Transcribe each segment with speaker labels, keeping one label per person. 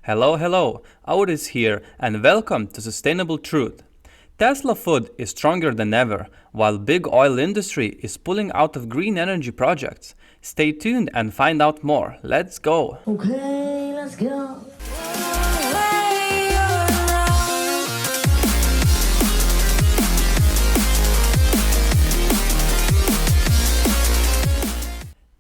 Speaker 1: Hello, Auris here, and welcome to Sustainable Truth. Tesla foot is stronger than ever, while big oil industry is pulling out of green energy projects. Stay tuned and find out more. Let's go!
Speaker 2: Okay, let's go.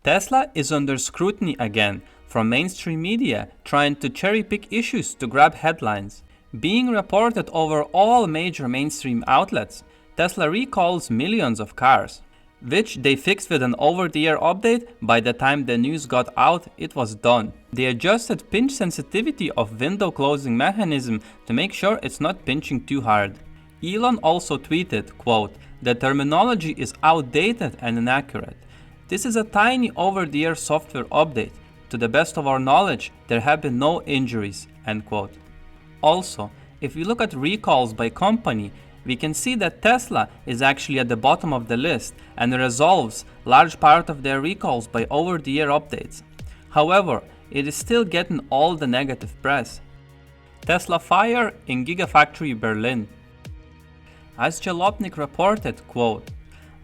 Speaker 1: Tesla is under scrutiny again from mainstream media trying to cherry-pick issues to grab headlines. Being reported over all major mainstream outlets, Tesla recalls millions of cars, which they fixed with an over-the-air update. By the time the news got out, it was done. They adjusted pinch sensitivity of window closing mechanism to make sure it's not pinching too hard. Elon also tweeted, quote, "The terminology is outdated and inaccurate. This is a tiny over-the-air software update. To the best of our knowledge, there have been no injuries," end quote. Also, if we look at recalls by company, we can see that Tesla is actually at the bottom of the list and resolves large part of their recalls by over-the-air updates. However, it is still getting all the negative press. Tesla fire in Gigafactory Berlin. As Jalopnik reported, quote,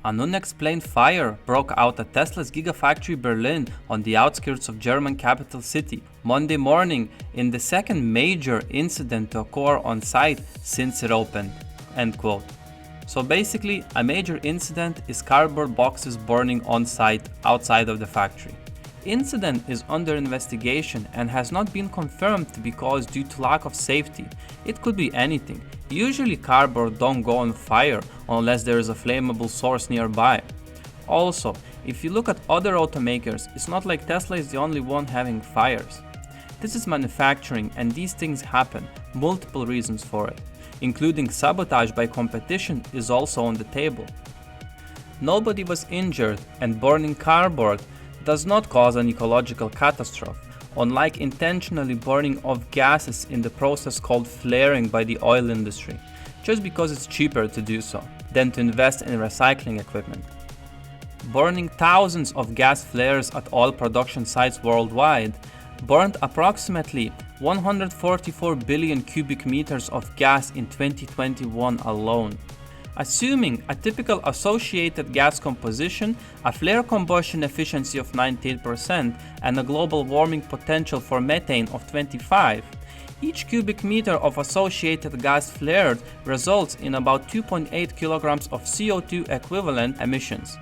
Speaker 1: "An unexplained fire broke out at Tesla's Gigafactory Berlin on the outskirts of German capital city Monday morning in the second major incident to occur on site since it opened," end quote. So basically, a major incident is cardboard boxes burning on site outside of the factory. Incident is under investigation and has not been confirmed because due to lack of safety. It could be anything. Usually cardboard don't go on fire unless there is a flammable source nearby. Also, if you look at other automakers, it's not like Tesla is the only one having fires. This is manufacturing and these things happen, multiple reasons for it, including sabotage by competition is also on the table. Nobody was injured and burning cardboard does not cause an ecological catastrophe, unlike intentionally burning of gases in the process called flaring by the oil industry, just because it's cheaper to do so than to invest in recycling equipment. Burning thousands of gas flares at oil production sites worldwide burned approximately 144 billion cubic meters of gas in 2021 alone. Assuming a typical associated gas composition, a flare combustion efficiency of 98%, and a global warming potential for methane of 25, each cubic meter of associated gas flared results in about 2.8 kilograms of CO2 equivalent emissions,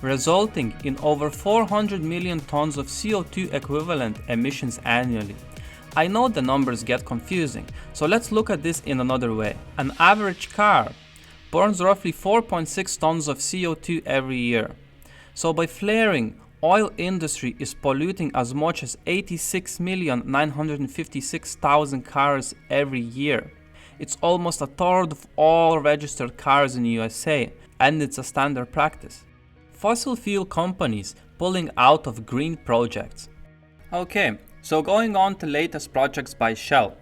Speaker 1: resulting in over 400 million tons of CO2 equivalent emissions annually. I know the numbers get confusing, so let's look at this in another way. An average car burns roughly 4.6 tons of CO2 every year. So by flaring, oil industry is polluting as much as 86,956,000 cars every year. It's almost a third of all registered cars in the USA, and it's a standard practice. Fossil fuel companies pulling out of green projects. Okay, so going on to latest projects by Shell.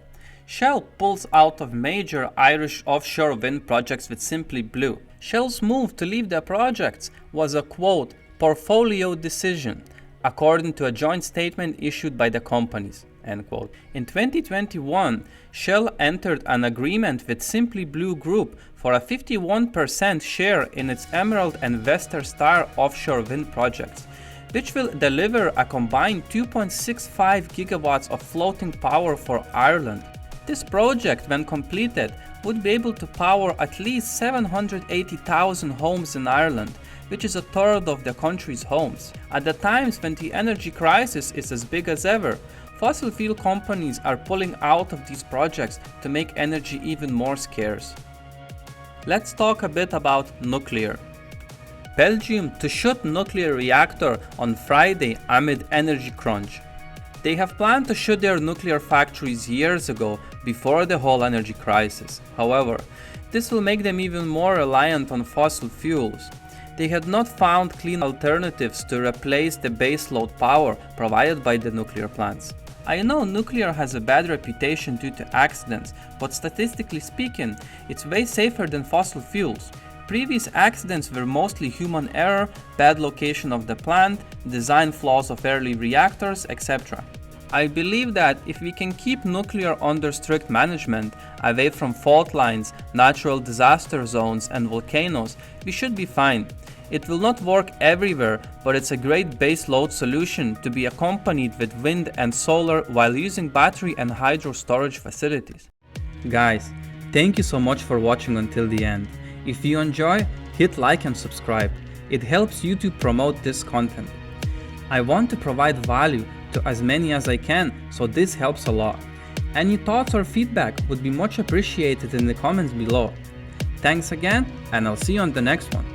Speaker 1: Shell pulls out of major Irish offshore wind projects with Simply Blue. Shell's move to leave their projects was a, quote, "portfolio decision," according to a joint statement issued by the companies, end quote. In 2021, Shell entered an agreement with Simply Blue Group for a 51% share in its Emerald and Vestar Star offshore wind projects, which will deliver a combined 2.65 gigawatts of floating power for Ireland. This project, when completed, would be able to power at least 780,000 homes in Ireland, which is a third of the country's homes. At the times when the energy crisis is as big as ever, fossil fuel companies are pulling out of these projects to make energy even more scarce. Let's talk a bit about nuclear. Belgium to shut nuclear reactor on Friday amid energy crunch. They have planned to shut their nuclear factories years ago, before the whole energy crisis. However, this will make them even more reliant on fossil fuels. They had not found clean alternatives to replace the baseload power provided by the nuclear plants. I know nuclear has a bad reputation due to accidents, but statistically speaking, it's way safer than fossil fuels. Previous accidents were mostly human error, bad location of the plant, design flaws of early reactors, etc. I believe that if we can keep nuclear under strict management, away from fault lines, natural disaster zones and volcanoes, we should be fine. It will not work everywhere, but it's a great base load solution to be accompanied with wind and solar while using battery and hydro storage facilities. Guys, thank you so much for watching until the end. If you enjoy, hit like and subscribe. It helps YouTube promote this content. I want to provide value to as many as I can, so this helps a lot. Any thoughts or feedback would be much appreciated in the comments below. Thanks again, and I'll see you on the next one.